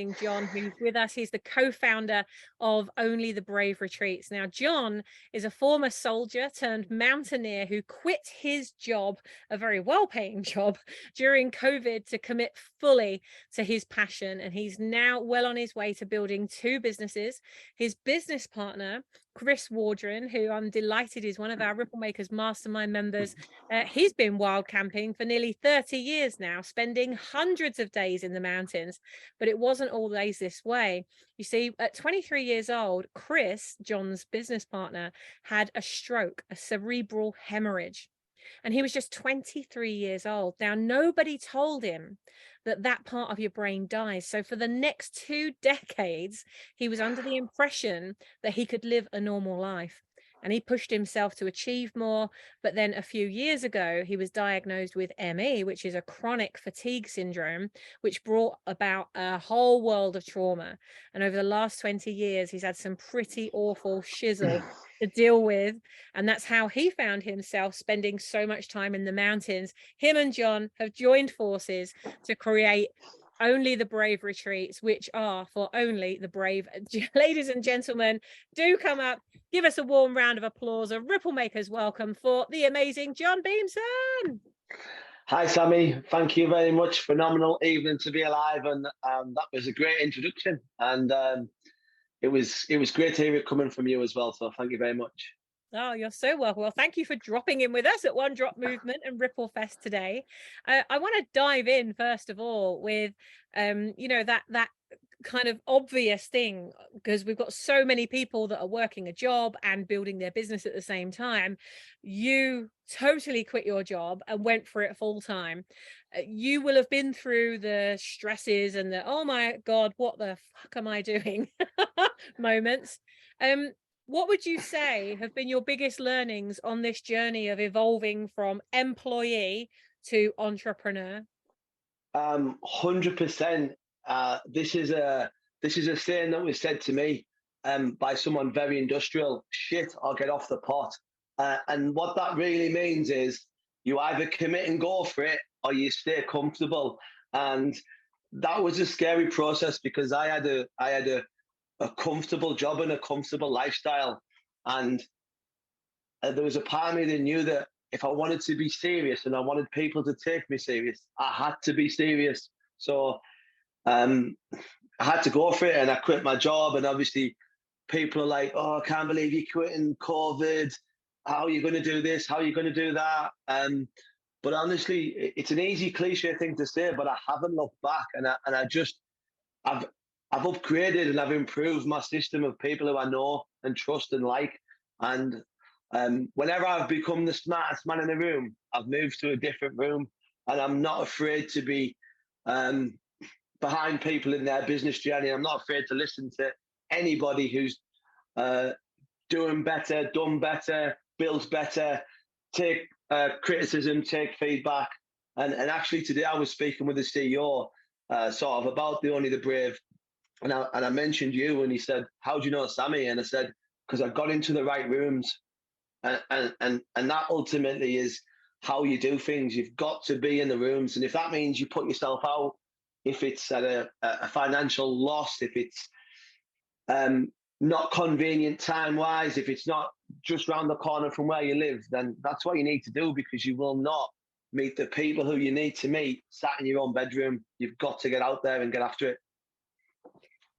amazing John, who's with us. He's the co-founder of Only the Brave Retreats. Now, John is a former soldier turned mountaineer who quit his job, a very well-paying job, during COVID to commit fully to his passion. And he's now well on his way to building 2 businesses. His business partner, Chris Wardren, who I'm delighted is one of our RippleMakers mastermind members. He's been wild camping for nearly 30 years now, spending hundreds of days in the mountains, but it wasn't always this way. You see, at 23 years old, Chris, John's business partner, had a stroke, a cerebral hemorrhage. And he was just 23 years old. Now, nobody told him that that part of your brain dies. So for the next 2 decades, he was under the impression that he could live a normal life. And he pushed himself to achieve more. But then a few years ago, he was diagnosed with ME, which is a chronic fatigue syndrome, which brought about a whole world of trauma. And over the last 20 years, he's had some pretty awful shizzle to deal with. And that's how he found himself spending so much time in the mountains. Him and John have joined forces to create Only the Brave Retreats, which are for only the brave. Ladies and gentlemen, do come up, give us a warm round of applause, a Ripple Makers welcome for the amazing John Beamson. Hi, Sammy. Thank you very much. Phenomenal evening to be alive, and that was a great introduction. And it was great to hear it coming from you as well. So thank you very much. Oh, you're so welcome. Well, thank you for dropping in with us at One Drop Movement and RippleFest today. I want to dive in first of all with, that kind of obvious thing, because we've got so many people that are working a job and building their business at the same time. You totally quit your job and went for it full time. You will have been through the stresses and the, oh my God, what the fuck am I doing moments. What would you say have been your biggest learnings on this journey of evolving from employee to entrepreneur? 100%. This is a saying that was said to me by someone very industrial: "Shit, I'll get off the pot." And what that really means is you either commit and go for it, or you stay comfortable. And that was a scary process because I had a comfortable job and a comfortable lifestyle. And there was a part of me that knew that if I wanted to be serious and I wanted people to take me serious, I had to be serious. So I had to go for it, and I quit my job. And obviously, people are like, "Oh, I can't believe you're quitting COVID. How are you going to do this? How are you going to do that?" But honestly, it's an easy cliche thing to say, but I haven't looked back, and I've upgraded and I've improved my system of people who I know and trust and like. And whenever I've become the smartest man in the room, I've moved to a different room, and I'm not afraid to be behind people in their business journey. I'm not afraid to listen to anybody who's doing better, done better, built better, take criticism, take feedback. And actually today I was speaking with the CEO sort of about the Only the Brave. And I mentioned you, and he said, "How do you know Sammy?" And I said, "Because I got into the right rooms." And that ultimately is how you do things. You've got to be in the rooms. And if that means you put yourself out, if it's at a financial loss, if it's not convenient time-wise, if it's not just round the corner from where you live, then that's what you need to do, because you will not meet the people who you need to meet sat in your own bedroom. You've got to get out there and get after it.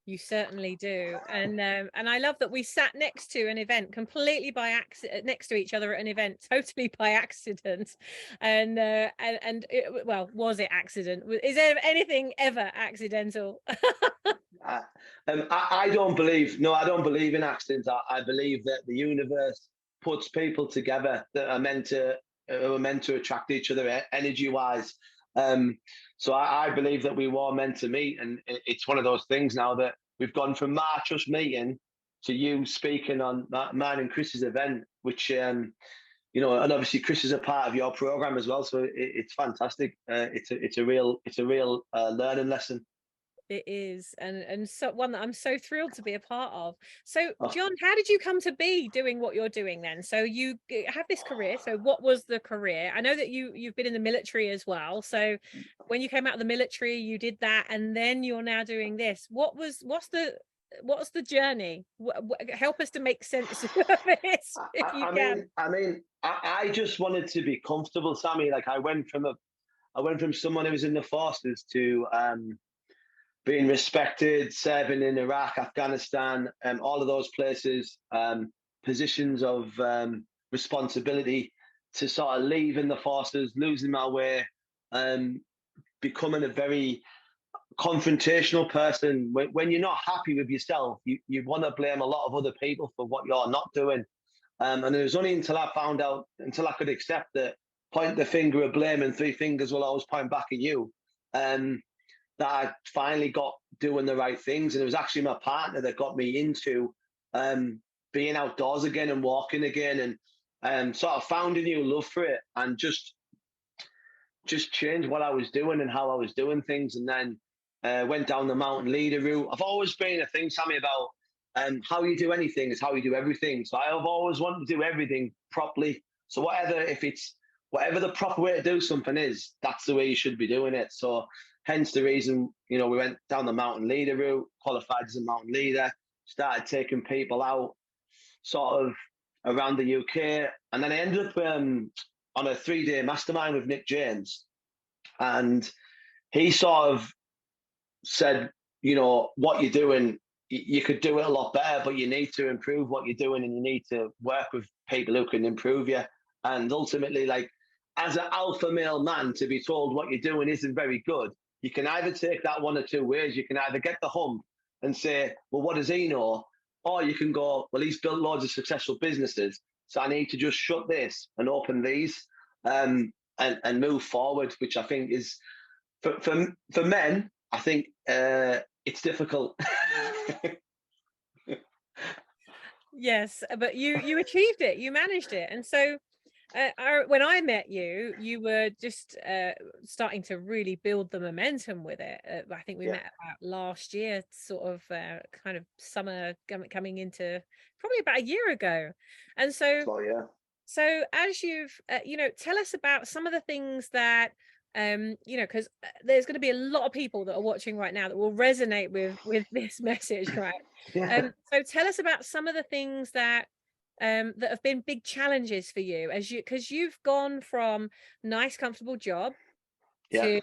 You certainly do. And I love that we sat next to an event completely by accident, next to each other at an event, totally by accident. And it, well, was it accident? Is there anything ever accidental? I don't believe, no, I don't believe in accidents. I believe that the universe puts people together that are meant to attract each other energy wise. So I believe that we were meant to meet, and it's one of those things now that we've gone from us meeting to you speaking on mine and Chris's event, which and obviously Chris is a part of your program as well, so it's fantastic. It's a real learning lesson. It is, and so one that I'm so thrilled to be a part of. So, Oh, John, how did you come to be doing what you're doing then? So you have this career. So what was the career? I know that you've been in the military as well. So when you came out of the military, you did that, and then you're now doing this. What's the journey? Help us to make sense of it if you can. I just wanted to be comfortable, Sammy. Like I went from someone who was in the forces to being respected, serving in Iraq, Afghanistan, all of those places, positions of responsibility, to sort of leaving the forces, losing my way, um, becoming a very confrontational person. When you're not happy with yourself, you want to blame a lot of other people for what you're not doing. And it was only until I found out, until I could accept that point the finger of blame and three fingers will always point back at you, um, that I finally got doing the right things. And it was actually my partner that got me into um, being outdoors again and walking again, and sort of found a new love for it, and just changed what I was doing and how I was doing things. And then went down the mountain leader route. I've always been a thing, Sammy, about how you do anything is how you do everything. So I've always wanted to do everything properly. So whatever the proper way to do something is, that's the way you should be doing it. So hence the reason, we went down the mountain leader route, qualified as a mountain leader, started taking people out sort of around the UK. And then I ended up on a 3-day mastermind with Nick James. And he sort of said, what you're doing, you could do it a lot better, but you need to improve what you're doing, and you need to work with people who can improve you. And ultimately, like, as an alpha male man, to be told what you're doing isn't very good, you can either take that one or two ways. You can either get the hump and say, well, what does he know? Or you can go, well, he's built loads of successful businesses, so I need to just shut this and open these, and move forward, which I think is, for men, I think it's difficult. Yes, but you achieved it. You managed it. And so when I met you, you were just starting to really build the momentum with it. I think we Yeah. met about last year, sort of kind of summer coming into probably about a year ago. And so So yeah. so as you've tell us about some of the things that because there's going to be a lot of people that are watching right now that will resonate with this message, right? Yeah. So tell us about some of the things that have been big challenges for you, because you've gone from nice comfortable job Yeah. to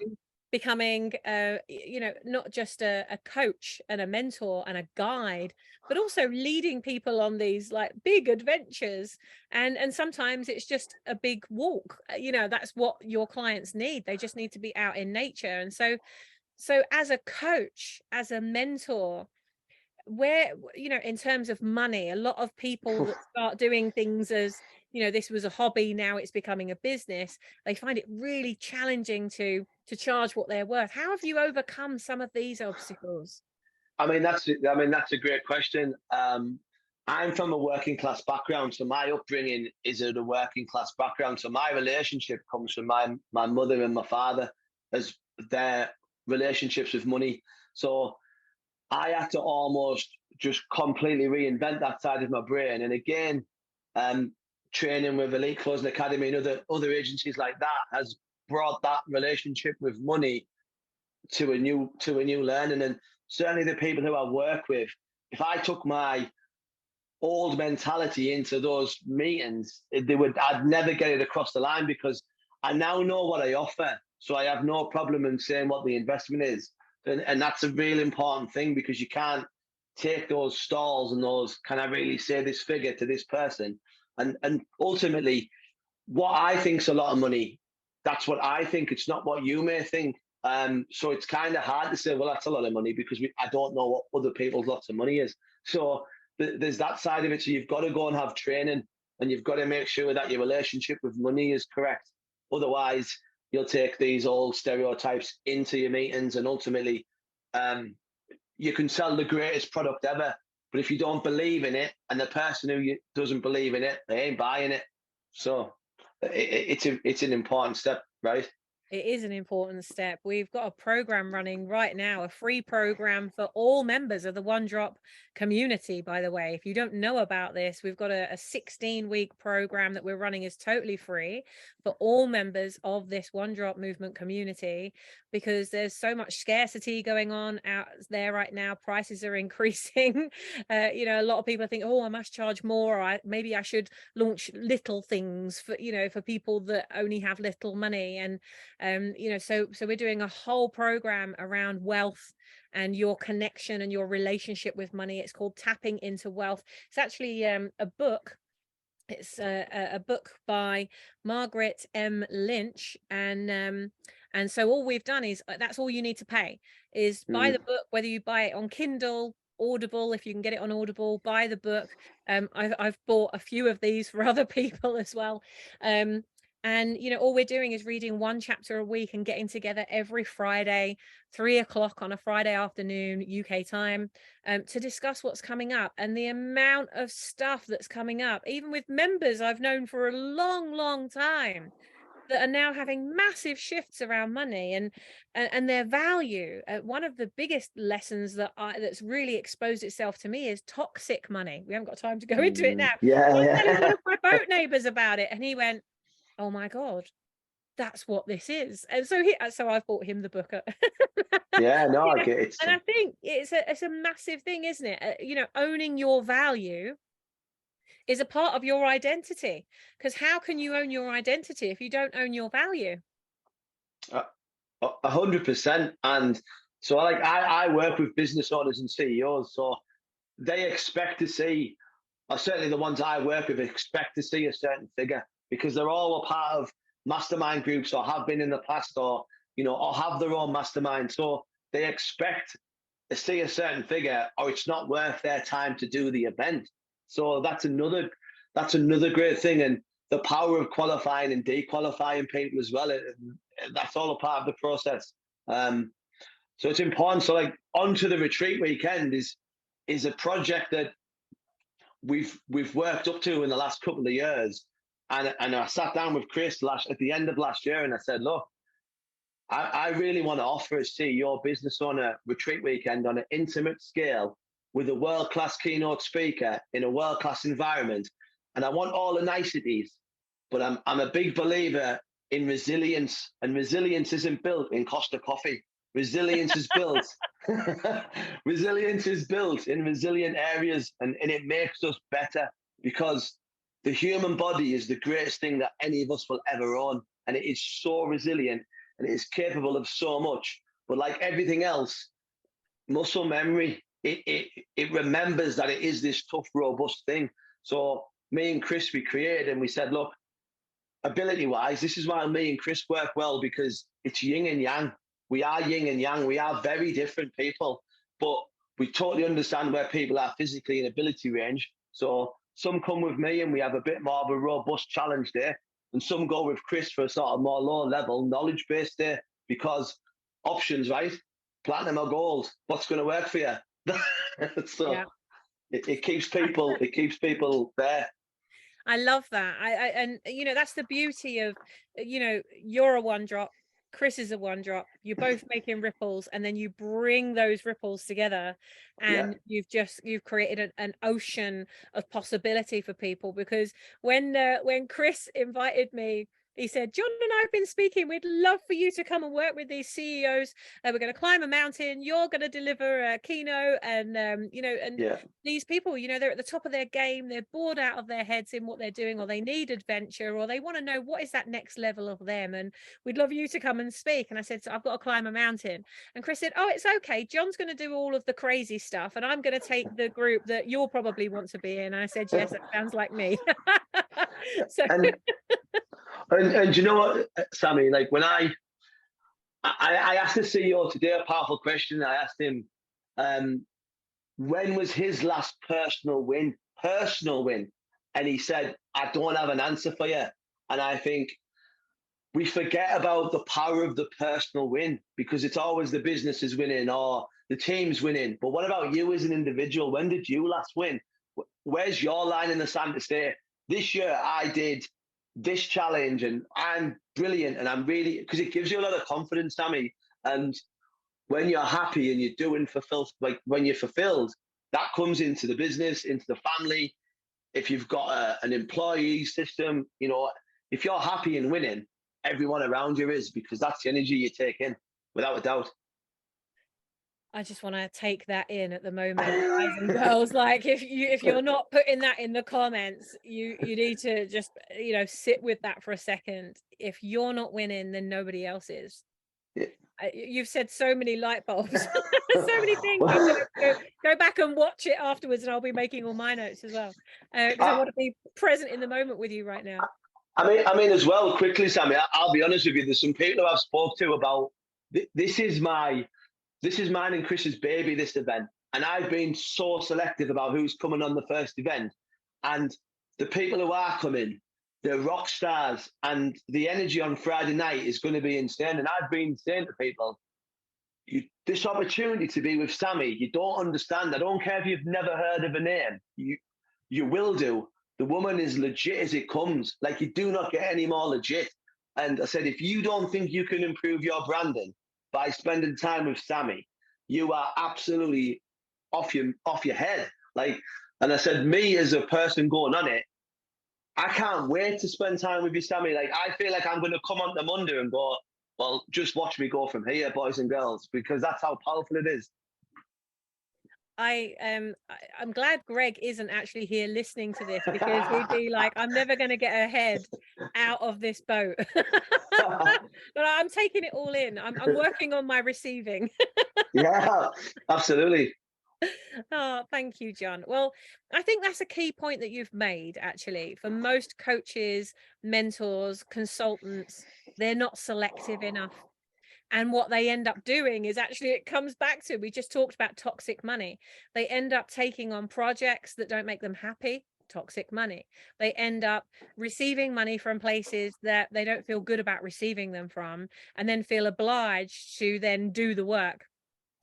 becoming not just a coach and a mentor and a guide, but also leading people on these like big adventures. And sometimes it's just a big walk. That's what your clients need. They just need to be out in nature. And so as a coach, as a mentor, where, in terms of money, a lot of people that start doing things as, this was a hobby, now it's becoming a business, they find it really challenging to charge what they're worth. How have you overcome some of these obstacles? That's a great question. I'm from a working class background, so my upbringing is in a working class background. So my relationship comes from my mother and my father, as their relationships with money. So I had to almost just completely reinvent that side of my brain. And again, training with Elite Closing Academy and other agencies like that has brought that relationship with money to a new learning. And certainly the people who I work with, if I took my old mentality into those meetings, I'd never get it across the line, because I now know what I offer. So I have no problem in saying what the investment is. And that's a real important thing, because you can't take those stalls and those, can I really say this figure to this person? And ultimately, what I think's a lot of money, that's what I think. It's not what you may think. So it's kind of hard to say, well, that's a lot of money, because I don't know what other people's lots of money is. So there's that side of it. So you've got to go and have training, and you've got to make sure that your relationship with money is correct. Otherwise, you'll take these old stereotypes into your meetings, and ultimately, you can sell the greatest product ever, but if you don't believe in it, and the person who doesn't believe in it, they ain't buying it. So it's an important step, right? It is an important step. We've got a program running right now, a free program for all members of the One Drop community, by the way. If you don't know about this, we've got a 16-week program that we're running is totally free for all members of this One Drop movement community, because there's so much scarcity going on out there right now. Prices are increasing. You know, a lot of people think, oh, I must charge more, or maybe I should launch little things for, you know, for people that only have little money. And you know, so we're doing a whole program around wealth and your connection and your relationship with money. It's called Tapping into Wealth. It's actually a book. It's a book by Margaret M. Lynch, and so all we've done is that's all you need to pay is buy the book, whether you buy it on Kindle, Audible, if you can get it on Audible, buy the book. I've bought a few of these for other people as well. And you know, all we're doing is reading one chapter a week and getting together every Friday, 3 o'clock on a Friday afternoon, UK time, to discuss what's coming up. And the amount of stuff that's coming up, even with members I've known for a long, long time, that are now having massive shifts around money and their value. One of the biggest lessons that's really exposed itself to me is toxic money. We haven't got time to go into it now. I was telling one Yeah. of my boat neighbors about it, and he went, oh my God, that's what this is. And so I bought him the book. Yeah, no, You I know, get it. and I think it's a massive thing, isn't it? You know, owning your value is a part of your identity. Because how can you own your identity if you don't own your value? 100%. And so I work with business owners and CEOs, so they expect to see, or certainly the ones I work with expect to see a certain figure because they're all a part of mastermind groups or have been in the past, or or have their own mastermind. So they expect to see a certain figure or it's not worth their time to do the event. So that's another great thing. And the power of qualifying and dequalifying people as well. That's all a part of the process. So it's important. So like onto the retreat weekend is a project that we've worked up to in the last couple of years. And I sat down with Chris at the end of last year and I said, look, I really want to offer a CEO business owner retreat weekend on an intimate scale with a world-class keynote speaker in a world-class environment. And I want all the niceties, but I'm a big believer in resilience, and resilience isn't built in Costa Coffee. Resilience is built. Resilience is built in resilient areas, and it makes us better because the human body is the greatest thing that any of us will ever own, and it is so resilient and it is capable of so much. But like everything else, muscle memory, it remembers that it is this tough, robust thing. So me and Chris, we created and we said, look, ability wise, this is why me and Chris work well, because it's yin and yang. We are yin and yang. We are very different people, but we totally understand where people are physically in ability range. So some come with me and we have a bit more of a robust challenge there, and some go with Chris for a sort of more low level knowledge based there, because options, right? Platinum or gold, what's going to work for you? So Yeah. it keeps people there. I love that. And you know, that's the beauty of, you know, you're a one drop, Chris is a one drop, you're both making ripples, and then you bring those ripples together Yeah. and you've created an ocean of possibility for people. Because when Chris invited me, he said, John and I have been speaking. We'd love for you to come and work with these CEOs. We're going to climb a mountain. You're going to deliver a keynote. And, you know, and Yeah. these people, you know, they're at the top of their game. They're bored out of their heads in what they're doing, or they need adventure, or they want to know what is that next level of them. And we'd love you to come and speak. And I said, so I've got to climb a mountain. And Chris said, oh, it's okay. John's going to do all of the crazy stuff, and I'm going to take the group that you'll probably want to be in. And I said, yes, that sounds like me. So and and you know what, Sammy? Like when I asked the CEO today a powerful question. I asked him, when was his last personal win? Personal win, and he said, I don't have an answer for you. And I think we forget about the power of the personal win because it's always the business is winning or the team's winning. But what about you as an individual? When did you last win? Where's your line in the sand to say, this year I did this challenge, and I'm brilliant, and I'm really, because it gives you a lot of confidence, Sammy. And when you're happy and you're doing fulfilled, like when you're fulfilled, that comes into the business, into the family. If you've got an employee system, if you're happy and winning, everyone around you is, because that's the energy you take in, without a doubt. I just want to take that in at the moment, guys and girls. Like, if you're not putting that in the comments, you need to just sit with that for a second. If you're not winning, then nobody else is. You've said so many light bulbs, so many things. I'm gonna go back and watch it afterwards, and I'll be making all my notes as well, because I want to be present in the moment with you right now. I mean, as well, quickly, Sammy. I'll be honest with you. There's some people who I've spoke to about this is mine and Chris's baby, this event, and I've been so selective about who's coming on the first event, and the people who are coming, they're rock stars, and the energy on Friday night is going to be insane. And I've been saying to people, this opportunity to be with Sammy, you don't understand. I don't care if you've never heard of her name. You will do. The woman is legit as it comes. Like, you do not get any more legit. And I said, if you don't think you can improve your branding by spending time with Sammy, you are absolutely off your head. Like, and I said, me as a person going on it, I can't wait to spend time with you, Sammy. Like, I feel like I'm going to come on the Monday and go, well, just watch me go from here, boys and girls, because that's how powerful it is. I'm glad Greg isn't actually here listening to this, because he'd be like, I'm never going to get her head out of this boat. But I'm taking it all in. I'm working on my receiving. Yeah, absolutely. Oh, thank you, John. Well, I think that's a key point that you've made, actually. For most coaches, mentors, consultants, they're not selective enough. And what they end up doing is, actually, it comes back to, we just talked about toxic money. They end up taking on projects that don't make them happy, toxic money. They end up receiving money from places that they don't feel good about receiving them from, and then feel obliged to then do the work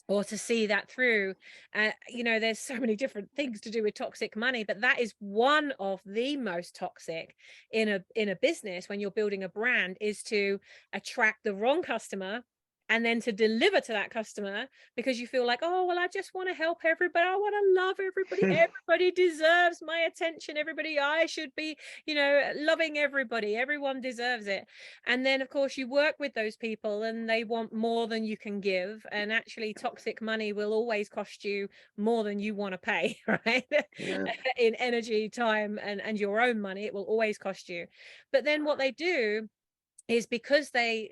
or to see that through. There's so many different things to do with toxic money, but that is one of the most toxic in a business when you're building a brand, is to attract the wrong customer and then to deliver to that customer because you feel like, oh, well, I just want to help everybody. I want to love everybody. Everybody deserves my attention. Everybody, I should be, loving everybody. Everyone deserves it. And then, of course, you work with those people and they want more than you can give. And actually, toxic money will always cost you more than you want to pay, right? Yeah. In energy, time, and your own money, it will always cost you. But then what they do is, because they,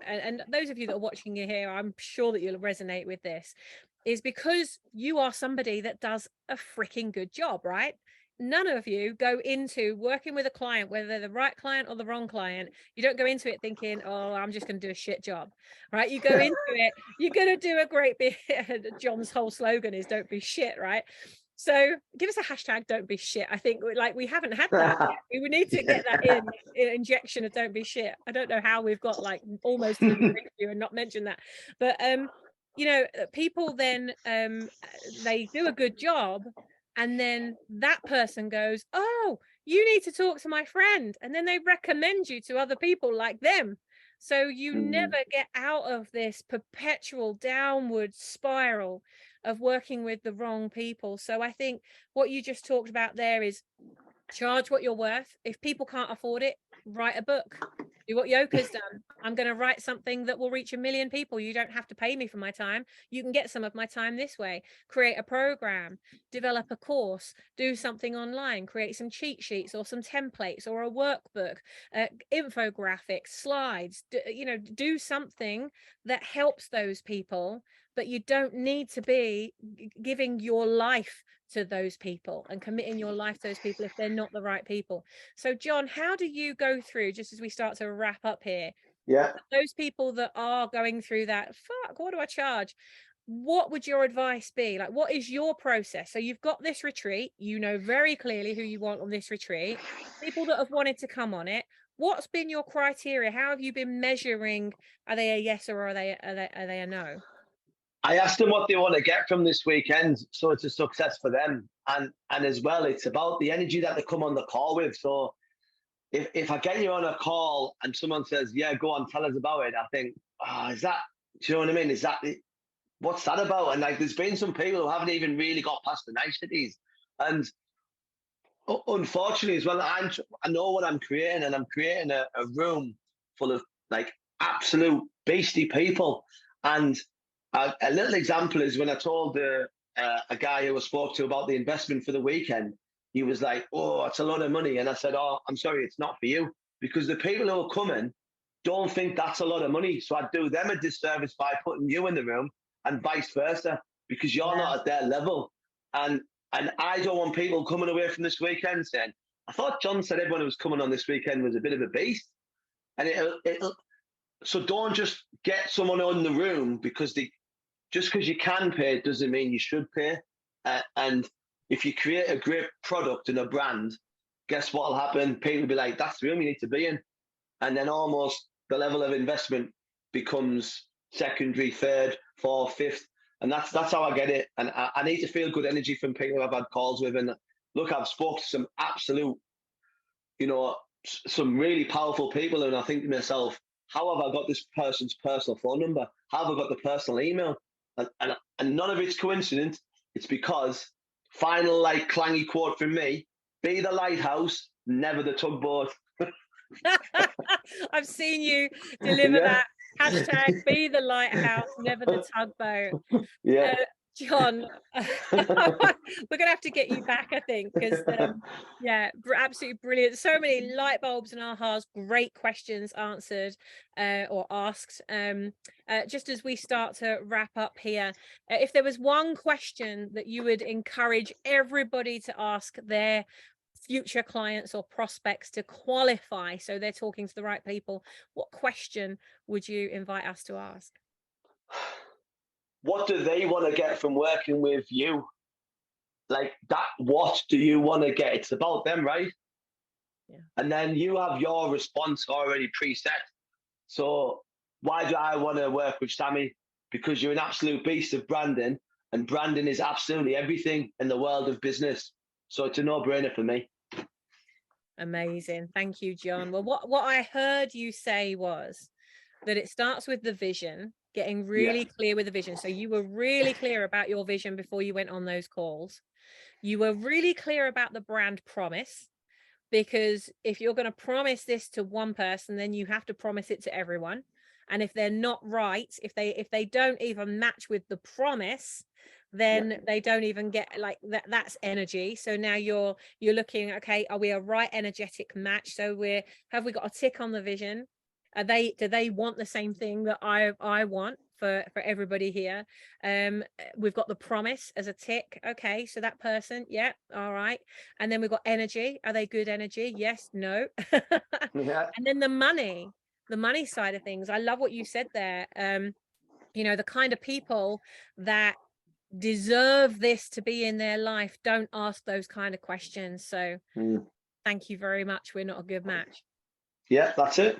and those of you that are watching here, I'm sure that you'll resonate with this, is because you are somebody that does a freaking good job, right? None of you go into working with a client, whether they're the right client or the wrong client, you don't go into it thinking, oh, I'm just going to do a shit job, right? You go into it, you're going to do a great bit. John's whole slogan is don't be shit, right? So give us a hashtag don't be shit. I think we haven't had that yet. We would need to get that injection of don't be shit. I don't know how we've got almost through the interview and not mentioned that. But people then they do a good job, and then that person goes, oh, you need to talk to my friend, and then they recommend you to other people like them. So you never get out of this perpetual downward spiral of working with the wrong people. So I think what you just talked about there is charge what you're worth. If people can't afford it, write a book. Do what Yoka's done. I'm going to write something that will reach 1 million people. You don't have to pay me for my time. You can get some of my time this way. Create a program, develop a course, do something online, create some cheat sheets or some templates or a workbook, infographics, slides, do something that helps those people. But you don't need to be giving your life to those people and committing your life to those people if they're not the right people. So John, how do you go through, just as we start to wrap up here, those people that are going through that, fuck, what do I charge? What would your advice be? Like, what is your process? So you've got this retreat, you know very clearly who you want on this retreat, people that have wanted to come on it. What's been your criteria? How have you been measuring? Are they a yes or are they a no? I asked them what they want to get from this weekend, so it's a success for them. And as well, it's about the energy that they come on the call with. So if I get you on a call and someone says, yeah, go on, tell us about it, I think, is that, do you know what I mean? Is that, what's that about? And like, there's been some people who haven't even really got past the niceties. And unfortunately as well, I know what I'm creating, and I'm creating a room full of like absolute beastie people. And a little example is when I told a guy who I spoke to about the investment for the weekend, he was like, oh, it's a lot of money. And I said, oh, I'm sorry, it's not for you, because the people who are coming don't think that's a lot of money. So I'd do them a disservice by putting you in the room, and vice versa, because you're Yeah. not at their level. And I don't want people coming away from this weekend saying, I thought John said everyone who was coming on this weekend was a bit of a beast. And so don't just get someone in the room because just because you can pay doesn't mean you should pay. And if you create a great product and a brand, guess what will happen? People will be like, that's the room you need to be in. And then almost the level of investment becomes secondary, third, fourth, fifth. And that's how I get it. And I need to feel good energy from people I've had calls with. And look, I've spoken to some absolute, some really powerful people. And I think to myself, how have I got this person's personal phone number? How have I got the personal email? And none of it's coincidence. It's because, final like clangy quote from me, be the lighthouse, never the tugboat. I've seen you deliver that. Hashtag be the lighthouse, never the tugboat. Yeah. John, we're gonna have to get you back, I think, because yeah, absolutely brilliant. So many light bulbs and ahas, great questions answered or asked. Just as we start to wrap up here, if there was one question that you would encourage everybody to ask their future clients or prospects to qualify so they're talking to the right people, what question would you invite us to ask? What do they want to get from working with you? Like that, what do you want to get? It's about them, right? Yeah. And then you have your response already preset. So why do I want to work with Sammy? Because you're an absolute beast of branding, and branding is absolutely everything in the world of business. So it's a no-brainer for me. Amazing. Thank you, John. Well, what I heard you say was that it starts with the vision, getting really clear with the vision. So you were really clear about your vision before you went on those calls. You were really clear about the brand promise, because if you're going to promise this to one person, then you have to promise it to everyone. And if they're not right, if they don't even match with the promise, then they don't even get like that. That's energy. So now you're looking, okay, are we a right energetic match? So have we got a tick on the vision? Do they want the same thing that I want for everybody here? We've got the promise as a tick. Okay, so that person, yeah, all right. And then we've got energy. Are they good energy? Yes, no. And then the money side of things. I love what you said there. The kind of people that deserve this to be in their life don't ask those kind of questions. So thank you very much. We're not a good match. Yeah, that's it.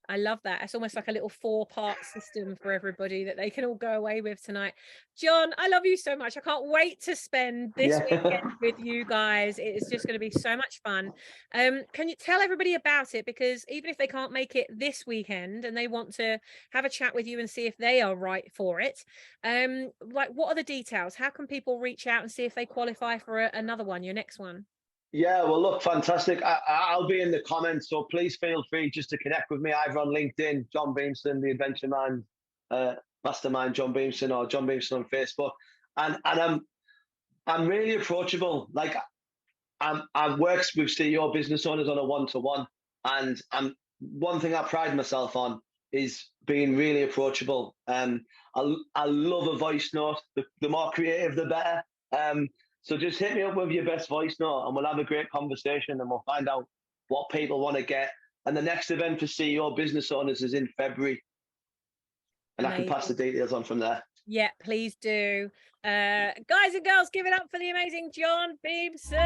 I love that. It's almost like a little 4-part system for everybody that they can all go away with tonight. John, I love you so much. I can't wait to spend this weekend with you guys. It's just going to be so much fun. Can you tell everybody about it? Because even if they can't make it this weekend and they want to have a chat with you and see if they are right for it, like what are the details? How can people reach out and see if they qualify for another one, your next one? Yeah, well, look, fantastic. I'll be in the comments, so please feel free just to connect with me either on LinkedIn, John Beamson, the Adventure Man, Mastermind John Beamson, or John Beamson on Facebook. And I'm really approachable. Like I've worked with CEO business owners on a one-to-one, and one thing I pride myself on is being really approachable. I love a voice note. The more creative, the better. So just hit me up with your best voice note and we'll have a great conversation and we'll find out what people want to get. And the next event for CEO business owners is in February. And amazing. I can pass the details on from there. Yeah, please do. Guys and girls, give it up for the amazing John Beamson.